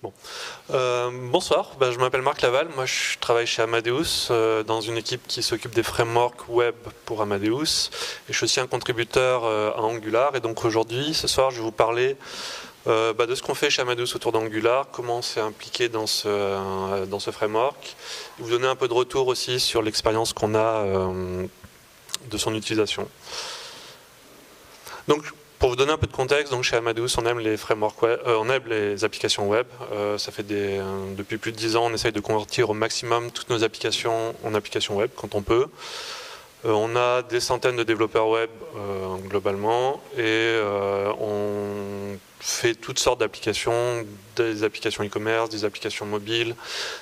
Bon. Bonsoir, je m'appelle Marc Laval, moi je travaille chez Amadeus dans une équipe qui s'occupe des frameworks web pour Amadeus et je suis aussi un contributeur à Angular et donc aujourd'hui, ce soir, je vais vous parler de ce qu'on fait chez Amadeus autour d'Angular, comment on s'est impliqué dans ce framework, et vous donner un peu de retour aussi sur l'expérience qu'on a de son utilisation. Donc, pour vous donner un peu de contexte, donc chez Amadeus, on aime les frameworks web, on aime les applications web. Ça fait depuis plus de 10 ans, on essaye de convertir au maximum toutes nos applications en applications web quand on peut. On a des centaines de développeurs web globalement et on fait toutes sortes d'applications, des applications e-commerce, des applications mobiles,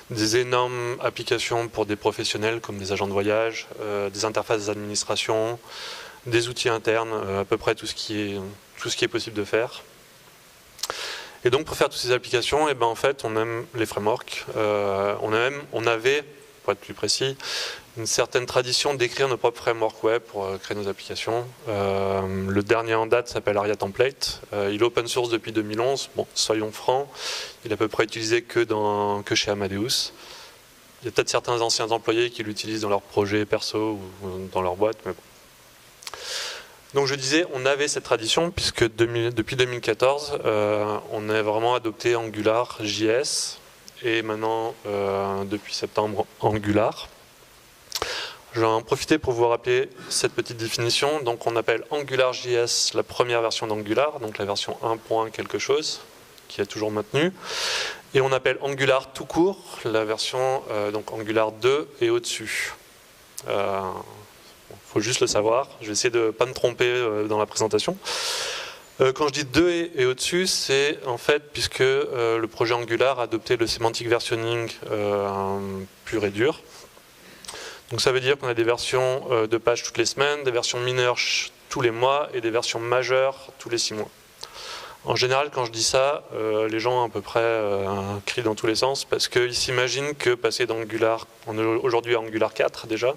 des énormes applications pour des professionnels comme des agents de voyage, des interfaces d'administration, des outils internes, à peu près tout ce qui est possible de faire. Et donc pour faire toutes ces applications, en fait, on aime les frameworks. On avait, pour être plus précis, une certaine tradition d'écrire nos propres frameworks web pour créer nos applications. Le dernier en date s'appelle Aria Template. Il est open source depuis 2011. Bon, soyons francs, il est à peu près utilisé que chez Amadeus. Il y a peut-être certains anciens employés qui l'utilisent dans leur projet perso ou dans leur boîte, mais bon. Donc je disais, on avait cette tradition puisque depuis 2014, on a vraiment adopté Angular JS et maintenant, depuis septembre, Angular. Je vais en profiter pour vous rappeler cette petite définition. Donc on appelle Angular JS la première version d'Angular, donc la version 1. quelque chose, qui est toujours maintenue. Et on appelle Angular tout court, la version donc Angular 2 et au-dessus. Faut juste le savoir, je vais essayer de ne pas me tromper dans la présentation. Quand je dis 2 et au-dessus, c'est en fait puisque le projet Angular a adopté le semantic versioning pur et dur. Donc ça veut dire qu'on a des versions de pages toutes les semaines, des versions mineures tous les mois et des versions majeures tous les 6 mois. En général, quand je dis ça, les gens à peu près crient dans tous les sens parce qu'ils s'imaginent que passer d'Angular, on est aujourd'hui à Angular 4 déjà,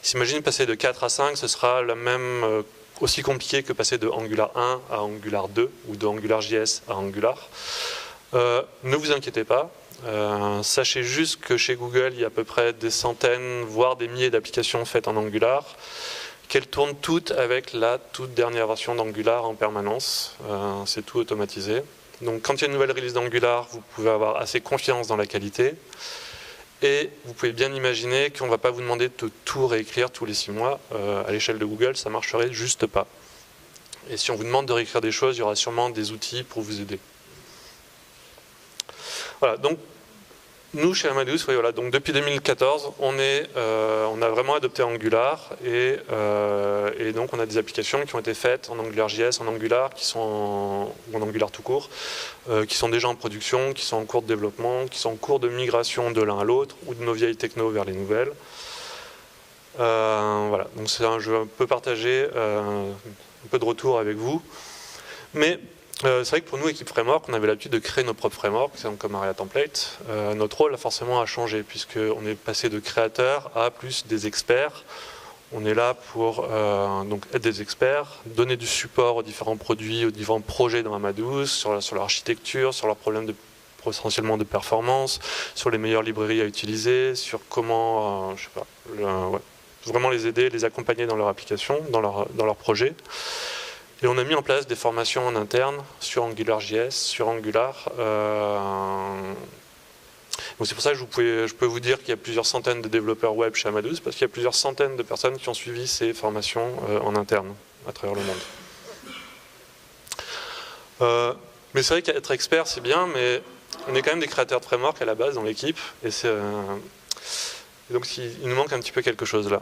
ils s'imaginent passer de 4 à 5, ce sera aussi compliqué que passer de Angular 1 à Angular 2 ou de AngularJS à Angular. Ne vous inquiétez pas, sachez juste que chez Google, il y a à peu près des centaines, voire des milliers d'applications faites en Angular, qu'elles tournent toutes avec la toute dernière version d'Angular en permanence. C'est tout automatisé. Donc quand il y a une nouvelle release d'Angular, vous pouvez avoir assez confiance dans la qualité. Et vous pouvez bien imaginer qu'on ne va pas vous demander de tout réécrire tous les 6 mois. À l'échelle de Google, ça ne marcherait juste pas. Et si on vous demande de réécrire des choses, il y aura sûrement des outils pour vous aider. Voilà, donc nous, chez Amadeus, voilà, donc depuis 2014, on a vraiment adopté Angular et donc on a des applications qui ont été faites en AngularJS, en Angular, en Angular tout court, qui sont déjà en production, qui sont en cours de développement, qui sont en cours de migration de l'un à l'autre ou de nos vieilles technos vers les nouvelles. Voilà, donc je peux partager un peu de retour avec vous. Mais c'est vrai que pour nous, équipe framework, on avait l'habitude de créer nos propres frameworks, comme Aria Template. Notre rôle a forcément changé, puisqu'on est passé de créateurs à plus des experts. On est là pour donc être des experts, donner du support aux différents produits, aux différents projets dans Amadeus, sur leur architecture, sur leurs problèmes essentiellement de performance, sur les meilleures librairies à utiliser, sur comment, je sais pas, vraiment les aider, les accompagner dans leur application, dans leur projet. Et on a mis en place des formations en interne sur AngularJS, sur Angular. Donc c'est pour ça que je peux vous dire qu'il y a plusieurs centaines de développeurs web chez Amadeus, parce qu'il y a plusieurs centaines de personnes qui ont suivi ces formations en interne à travers le monde. Mais c'est vrai qu'être expert, c'est bien, mais on est quand même des créateurs de framework à la base dans l'équipe, et donc il nous manque un petit peu quelque chose là.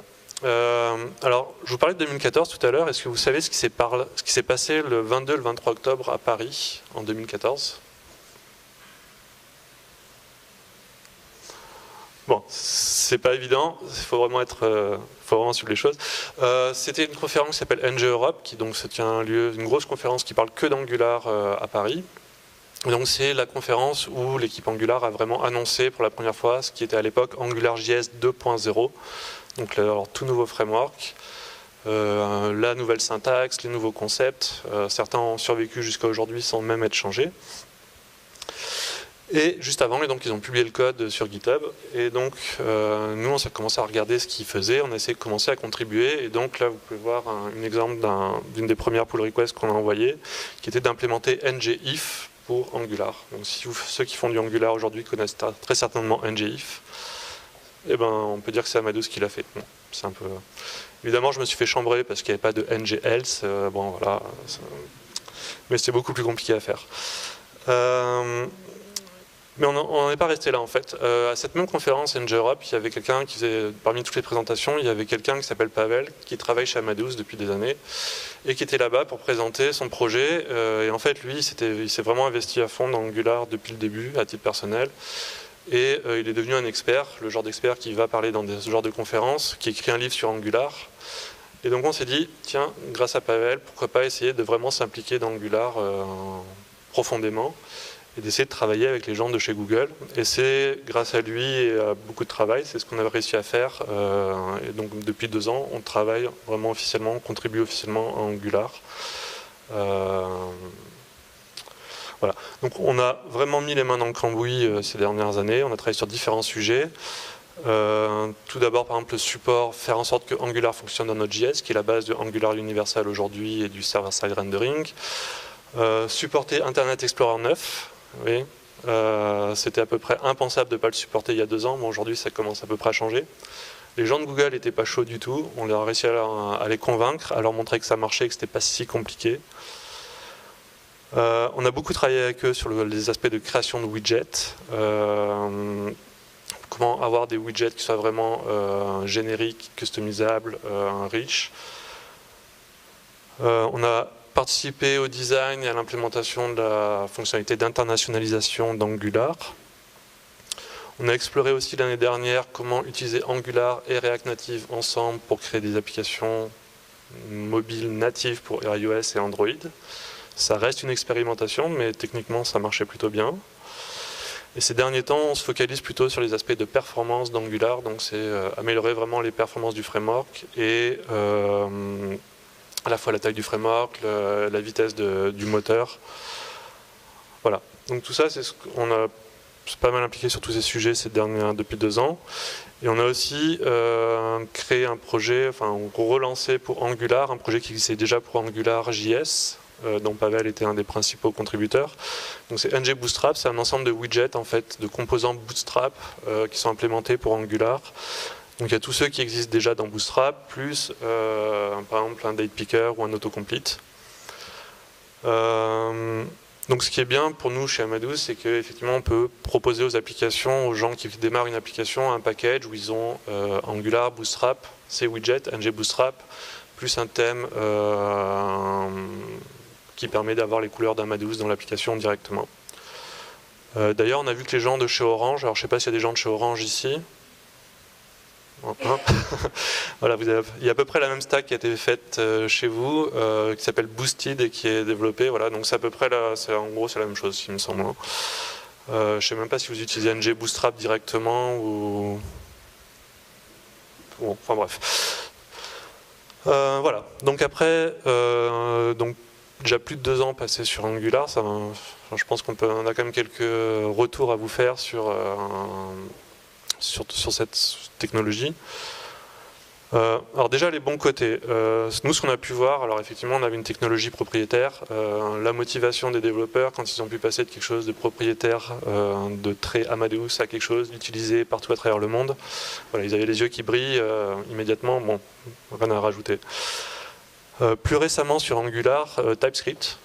Alors, je vous parlais de 2014 tout à l'heure. Est-ce que vous savez ce qui s'est passé le 22 et le 23 octobre à Paris en 2014 ? Bon, c'est pas évident. Il faut vraiment suivre les choses. C'était une conférence qui s'appelle NG Europe, qui donc se tient lieu, une grosse conférence qui parle que d'Angular à Paris. Et donc c'est la conférence où l'équipe Angular a vraiment annoncé pour la première fois ce qui était à l'époque AngularJS 2.0. Donc leur tout nouveau framework, la nouvelle syntaxe, les nouveaux concepts. Certains ont survécu jusqu'à aujourd'hui sans même être changés. Et juste avant, et donc ils ont publié le code sur GitHub, et donc nous on a commencé à regarder ce qu'ils faisaient, on a essayé de commencer à contribuer, et donc là vous pouvez voir un exemple d'une des premières pull requests qu'on a envoyées, qui était d'implémenter ngIf pour Angular. Donc si ceux qui font du Angular aujourd'hui connaissent très certainement ngIf, eh ben on peut dire que c'est Amadeus qui l'a fait. Bon, c'est un peu... Évidemment je me suis fait chambrer parce qu'il n'y avait pas de ngElse, bon voilà, mais c'était beaucoup plus compliqué à faire. Mais on n'en est pas resté là en fait. À cette même conférence NG Europe, il y avait quelqu'un qui faisait, parmi toutes les présentations, il y avait quelqu'un qui s'appelle Pavel, qui travaille chez Amadeus depuis des années, et qui était là-bas pour présenter son projet. Et en fait, lui, il s'est vraiment investi à fond dans Angular depuis le début, à titre personnel. Et il est devenu un expert, le genre d'expert qui va parler dans ce genre de conférences, qui écrit un livre sur Angular. Et donc on s'est dit, tiens, grâce à Pavel, pourquoi pas essayer de vraiment s'impliquer dans Angular profondément, et d'essayer de travailler avec les gens de chez Google. Et c'est grâce à lui et à beaucoup de travail, c'est ce qu'on a réussi à faire. Et donc depuis 2 ans, on travaille vraiment officiellement, on contribue officiellement à Angular. Voilà. Donc on a vraiment mis les mains dans le cambouis ces dernières années, on a travaillé sur différents sujets. Tout d'abord, par exemple, le support, faire en sorte que Angular fonctionne dans Node.js, qui est la base de Angular Universal aujourd'hui et du server-side rendering. Supporter Internet Explorer 9, oui. C'était à peu près impensable de ne pas le supporter il y a 2 ans, mais aujourd'hui ça commence à peu près à changer. Les gens de Google n'étaient pas chauds du tout, on a réussi à les convaincre, à leur montrer que ça marchait et que c'était pas si compliqué. On a beaucoup travaillé avec eux sur les aspects de création de widgets, comment avoir des widgets qui soient vraiment génériques, customisables, riches. On a participé au design et à l'implémentation de la fonctionnalité d'internationalisation d'Angular. On a exploré aussi l'année dernière comment utiliser Angular et React Native ensemble pour créer des applications mobiles natives pour iOS et Android. Ça reste une expérimentation, mais techniquement ça marchait plutôt bien. Et ces derniers temps, on se focalise plutôt sur les aspects de performance d'Angular, donc c'est améliorer vraiment les performances du framework et à la fois la taille du framework, la vitesse du moteur. Voilà. Donc tout ça, c'est ce qu'on a pas mal impliqué sur tous ces sujets depuis 2 ans. Et on a aussi créé un projet, enfin relancé pour Angular, un projet qui existait déjà pour AngularJS, dont Pavel était un des principaux contributeurs. Donc c'est NG Bootstrap, c'est un ensemble de widgets en fait, de composants Bootstrap qui sont implémentés pour Angular. Donc il y a tous ceux qui existent déjà dans Bootstrap, plus par exemple un date picker ou un autocomplete. Donc ce qui est bien pour nous chez Amadeus, c'est qu'effectivement on peut proposer aux applications, aux gens qui démarrent une application, un package où ils ont Angular, Bootstrap, ces widgets, NG Bootstrap, plus un thème qui permet d'avoir les couleurs d'Amadeus dans l'application directement. D'ailleurs on a vu que les gens de chez Orange, alors je ne sais pas s'il y a des gens de chez Orange ici, voilà, il y a à peu près la même stack qui a été faite chez vous, qui s'appelle Boosted et qui est développée. Voilà, donc c'est à peu près là, en gros c'est la même chose, il me semble. Je ne sais même pas si vous utilisez NG Bootstrap directement ou. Bon, enfin bref. Voilà. Donc après, déjà plus de 2 ans passés sur Angular, je pense qu'on a quand même quelques retours à vous faire sur cette technologie. Alors déjà les bons côtés. Nous ce qu'on a pu voir, alors effectivement on avait une technologie propriétaire, la motivation des développeurs quand ils ont pu passer de quelque chose de propriétaire, de très Amadeus à quelque chose d'utilisé partout à travers le monde. Voilà, ils avaient les yeux qui brillent immédiatement, bon, rien à rajouter. Plus récemment sur Angular, TypeScript.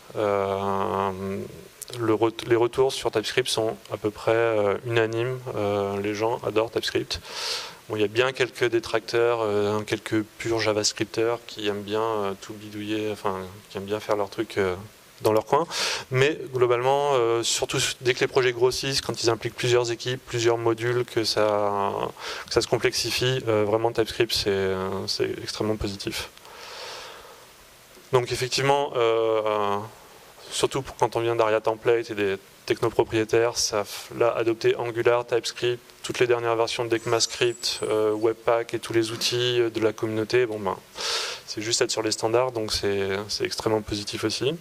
Les retours sur TypeScript sont à peu près unanimes, les gens adorent TypeScript. Bon, il y a bien quelques détracteurs, quelques purs JavaScripteurs qui aiment bien tout bidouiller, enfin qui aiment bien faire leur truc dans leur coin, mais globalement, surtout dès que les projets grossissent, quand ils impliquent plusieurs équipes, plusieurs modules, que ça se complexifie, vraiment TypeScript c'est extrêmement positif. Donc effectivement, surtout quand on vient d'Aria Template et des technopropriétaires, ça l'a adopté Angular, TypeScript, toutes les dernières versions d'ECMAScript, Webpack et tous les outils de la communauté. Bon ben, c'est juste être sur les standards, donc c'est extrêmement positif aussi.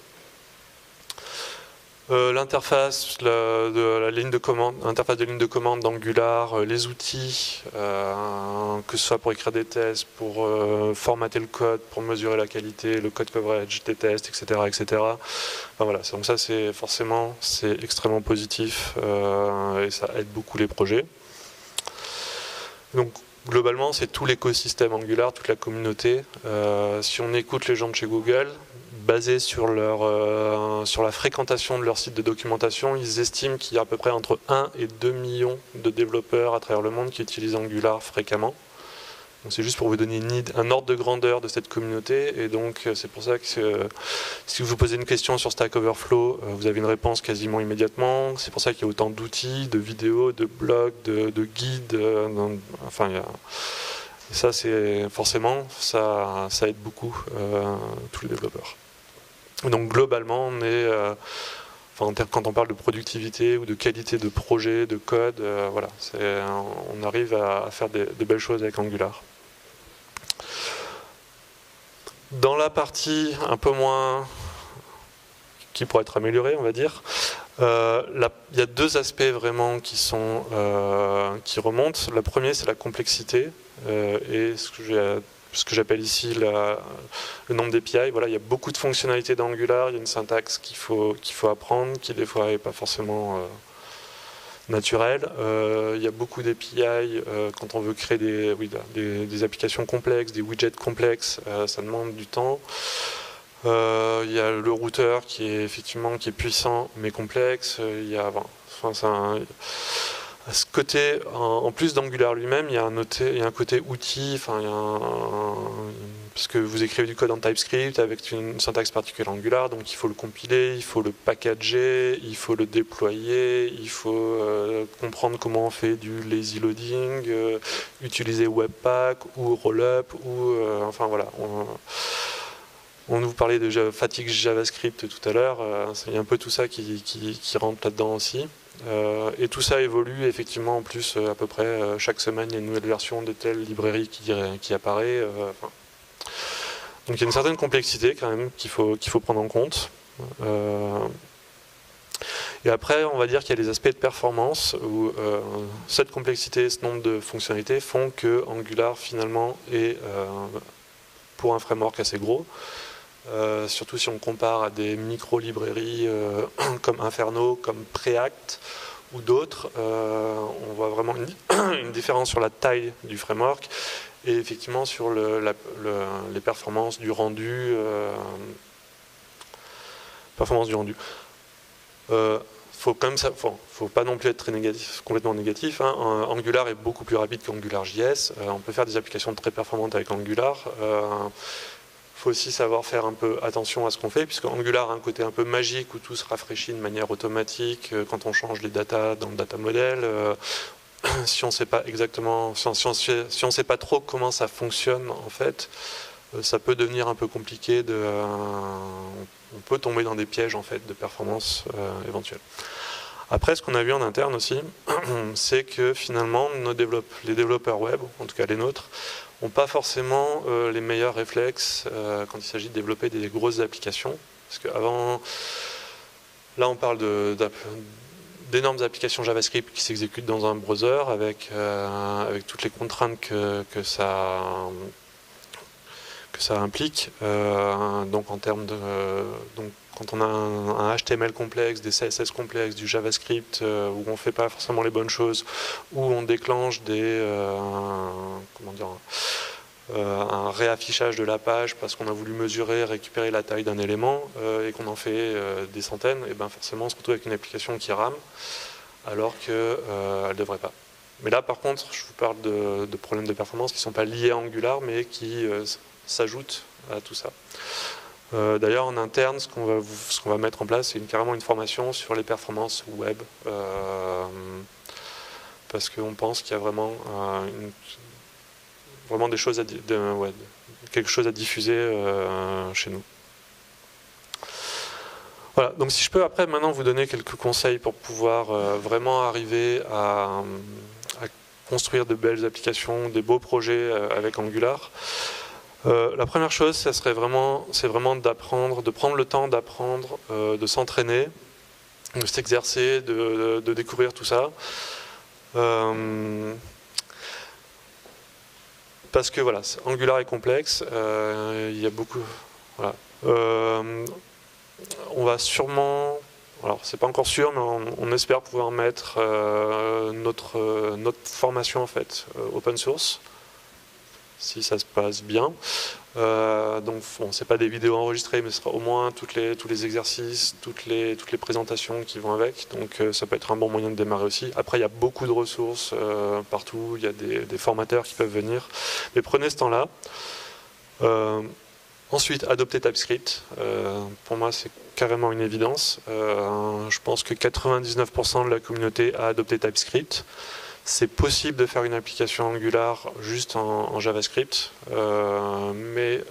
L'interface de la ligne de commande, interface de ligne de commande d'Angular, les outils, que ce soit pour écrire des tests, pour formater le code, pour mesurer la qualité, le code coverage des tests, etc., etc. Enfin, voilà, donc ça c'est forcément extrêmement positif et ça aide beaucoup les projets. Donc globalement c'est tout l'écosystème Angular, toute la communauté. Si on écoute les gens de chez Google, basé sur la fréquentation de leur site de documentation, ils estiment qu'il y a à peu près entre 1 et 2 millions de développeurs à travers le monde qui utilisent Angular fréquemment. C'est juste pour vous donner un ordre de grandeur de cette communauté, et donc c'est pour ça que si vous posez une question sur Stack Overflow, vous avez une réponse quasiment immédiatement. C'est pour ça qu'il y a autant d'outils, de vidéos, de blogs, de guides, enfin et ça c'est forcément ça aide beaucoup tous les développeurs. Donc globalement, on est, quand on parle de productivité ou de qualité de projet, de code, voilà, on arrive à faire de belles choses avec Angular. Dans la partie un peu moins qui pourrait être améliorée, on va dire, il y a deux aspects vraiment qui remontent. Le premier, c'est la complexité et ce que j'appelle ici le nombre d'API. Voilà, il y a beaucoup de fonctionnalités d'Angular, il y a une syntaxe qu'il faut apprendre, qui des fois n'est pas forcément naturelle. Il y a beaucoup d'API quand on veut créer des applications complexes, des widgets complexes, ça demande du temps. Il y a le routeur qui est puissant mais complexe. Il y a, à ce côté, en plus d'Angular lui-même, il y a un côté outil, parce que vous écrivez du code en TypeScript avec une syntaxe particulière Angular, donc il faut le compiler, il faut le packager, il faut le déployer, il faut comprendre comment on fait du lazy loading, utiliser Webpack ou Rollup, ou enfin voilà. On vous parlait de fatigue JavaScript tout à l'heure, il y a un peu tout ça qui rentre là-dedans aussi. Et tout ça évolue effectivement en plus à peu près chaque semaine il y a une nouvelle version de telle librairie qui apparaît. Donc il y a une certaine complexité quand même qu'il faut prendre en compte. Et après on va dire qu'il y a des aspects de performance où cette complexité, ce nombre de fonctionnalités font que Angular finalement est pour un framework assez gros. Surtout si on compare à des micro-librairies comme Inferno, comme Preact ou d'autres, on voit vraiment une différence sur la taille du framework et effectivement sur les performances du rendu. Faut pas non plus être très complètement négatif. Hein. Angular est beaucoup plus rapide qu'AngularJS. On peut faire des applications très performantes avec Angular. Il faut aussi savoir faire un peu attention à ce qu'on fait, puisque Angular a un côté un peu magique où tout se rafraîchit de manière automatique quand on change les datas dans le data model. Si on ne sait pas exactement, si on sait pas trop comment ça fonctionne en fait, ça peut devenir un peu compliqué. On peut tomber dans des pièges en fait de performance éventuels. Après, ce qu'on a vu en interne aussi, c'est que finalement, les développeurs web, en tout cas les nôtres, n'ont pas forcément les meilleurs réflexes quand il s'agit de développer des grosses applications. Parce qu'avant, là on parle d'énormes applications JavaScript qui s'exécutent dans un browser avec toutes les contraintes que ça implique. Donc en termes quand on a un HTML complexe, des CSS complexes, du JavaScript où on ne fait pas forcément les bonnes choses, où on déclenche un réaffichage de la page parce qu'on a voulu mesurer, récupérer la taille d'un élément et qu'on en fait des centaines, et ben forcément on se retrouve avec une application qui rame alors qu'elle ne devrait pas. Mais là par contre, je vous parle de problèmes de performance qui ne sont pas liés à Angular mais qui s'ajoutent à tout ça. D'ailleurs en interne, ce qu'on va mettre en place, c'est carrément une formation sur les performances web parce qu'on pense qu'il y a vraiment des choses quelque chose à diffuser chez nous. Voilà, donc si je peux après maintenant vous donner quelques conseils pour pouvoir vraiment arriver à construire de belles applications, des beaux projets avec Angular. La première chose, c'est vraiment de prendre le temps d'apprendre, de s'entraîner de s'exercer, de découvrir tout ça. Parce que voilà, Angular est complexe, il y a beaucoup... Voilà. On va sûrement... Alors, c'est pas encore sûr, mais on espère pouvoir mettre notre formation en fait open source, si ça se passe bien. Donc, bon, c'est pas des vidéos enregistrées, mais ce sera au moins tous les exercices, toutes les présentations qui vont avec. Donc, ça peut être un bon moyen de démarrer aussi. Après, il y a beaucoup de ressources partout. Il y a des formateurs qui peuvent venir. Mais prenez ce temps-là. Ensuite, adopter TypeScript. Pour moi, c'est carrément une évidence. Je pense que 99% de la communauté a adopté TypeScript. C'est possible de faire une application Angular juste en JavaScript, mais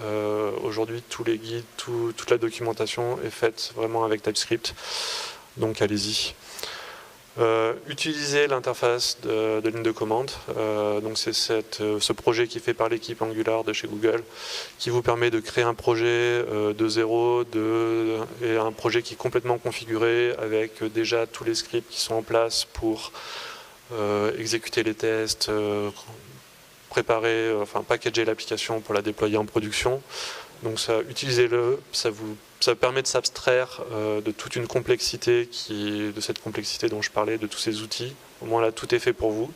aujourd'hui, tous les guides, toute la documentation est faite vraiment avec TypeScript. Donc, allez-y. Utiliser l'interface de ligne de commande. Donc c'est ce projet qui est fait par l'équipe Angular de chez Google qui vous permet de créer un projet de zéro et un projet qui est complètement configuré avec déjà tous les scripts qui sont en place pour exécuter les tests, préparer, enfin packager l'application pour la déployer en production. Donc ça, utilisez-le, ça permet de s'abstraire de toute une complexité, de cette complexité dont je parlais, de tous ces outils. Au moins là, tout est fait pour vous.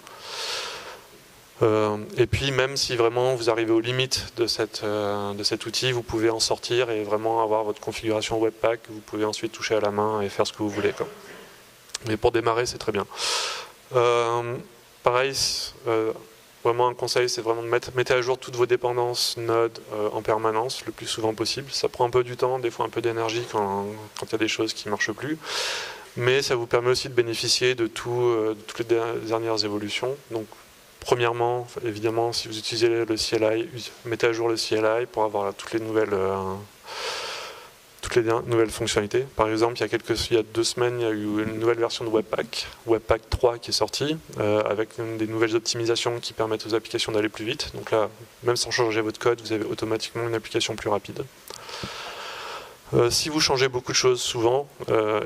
Et puis même si vraiment vous arrivez aux limites de cet outil, vous pouvez en sortir et vraiment avoir votre configuration Webpack. Vous pouvez ensuite toucher à la main et faire ce que vous voulez, quoi. Mais pour démarrer, c'est très bien. Pareil, vraiment un conseil, c'est vraiment de mettez à jour toutes vos dépendances Node en permanence, le plus souvent possible. Ça prend un peu du temps, des fois un peu d'énergie quand il y a des choses qui ne marchent plus. Mais ça vous permet aussi de bénéficier de toutes les dernières évolutions. Donc, premièrement, évidemment, si vous utilisez le CLI, mettez à jour le CLI pour avoir toutes les nouvelles fonctionnalités. Par exemple, il y a 2 semaines, il y a eu une nouvelle version de Webpack, Webpack 3 qui est sortie, avec des nouvelles optimisations qui permettent aux applications d'aller plus vite. Donc là, même sans changer votre code, vous avez automatiquement une application plus rapide. Si vous changez beaucoup de choses souvent,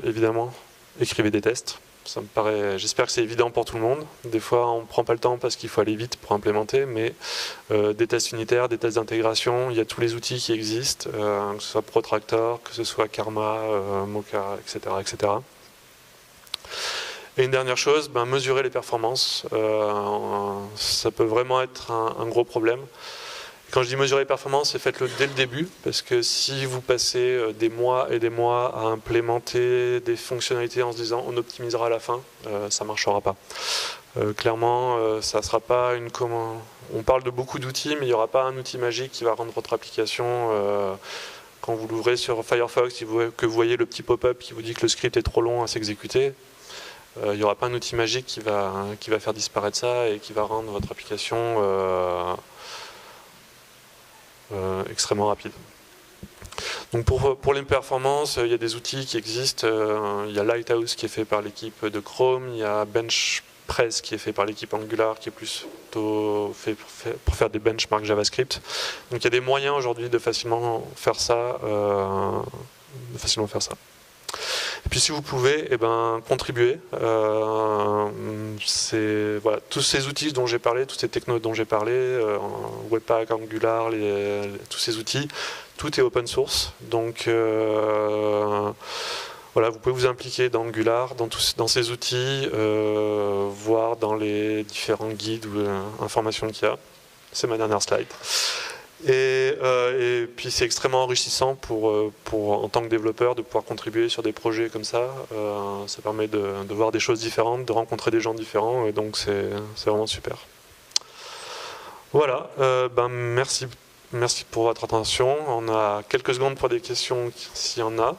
évidemment, écrivez des tests. Ça me paraît, j'espère que c'est évident pour tout le monde. Des fois, on ne prend pas le temps parce qu'il faut aller vite pour implémenter, mais des tests unitaires, des tests d'intégration, il y a tous les outils qui existent, que ce soit Protractor, que ce soit Karma, Mocha, etc., etc. Et une dernière chose, mesurer les performances. Ça peut vraiment être un gros problème. Quand je dis mesurer les performances, faites-le dès le début, parce que si vous passez des mois et des mois à implémenter des fonctionnalités en se disant on optimisera à la fin, ça ne marchera pas. Clairement, ça sera pas une commande. On parle de beaucoup d'outils, mais il n'y aura pas un outil magique qui va rendre votre application. Quand vous l'ouvrez sur Firefox, que vous voyez le petit pop-up qui vous dit que le script est trop long à s'exécuter, il n'y aura pas un outil magique qui va faire disparaître ça et qui va rendre votre application extrêmement rapide. Donc pour les performances, il y a des outils qui existent. Il y a Lighthouse qui est fait par l'équipe de Chrome, il y a BenchPress qui est fait par l'équipe Angular, qui est plutôt fait pour faire des benchmarks JavaScript. Donc il y a des moyens aujourd'hui de facilement faire ça. Et puis si vous pouvez, contribuer. Voilà, tous ces outils dont j'ai parlé, tous ces technos dont j'ai parlé, Webpack, Angular, tous ces outils, tout est open source. Donc voilà, vous pouvez vous impliquer dans Angular, dans ces outils, voir dans les différents guides ou informations qu'il y a. C'est ma dernière slide. Et puis c'est extrêmement enrichissant en tant que développeur de pouvoir contribuer sur des projets comme ça. Ça permet de voir des choses différentes, de rencontrer des gens différents, et donc c'est vraiment super. Voilà, merci pour votre attention. On a quelques secondes pour des questions s'il y en a.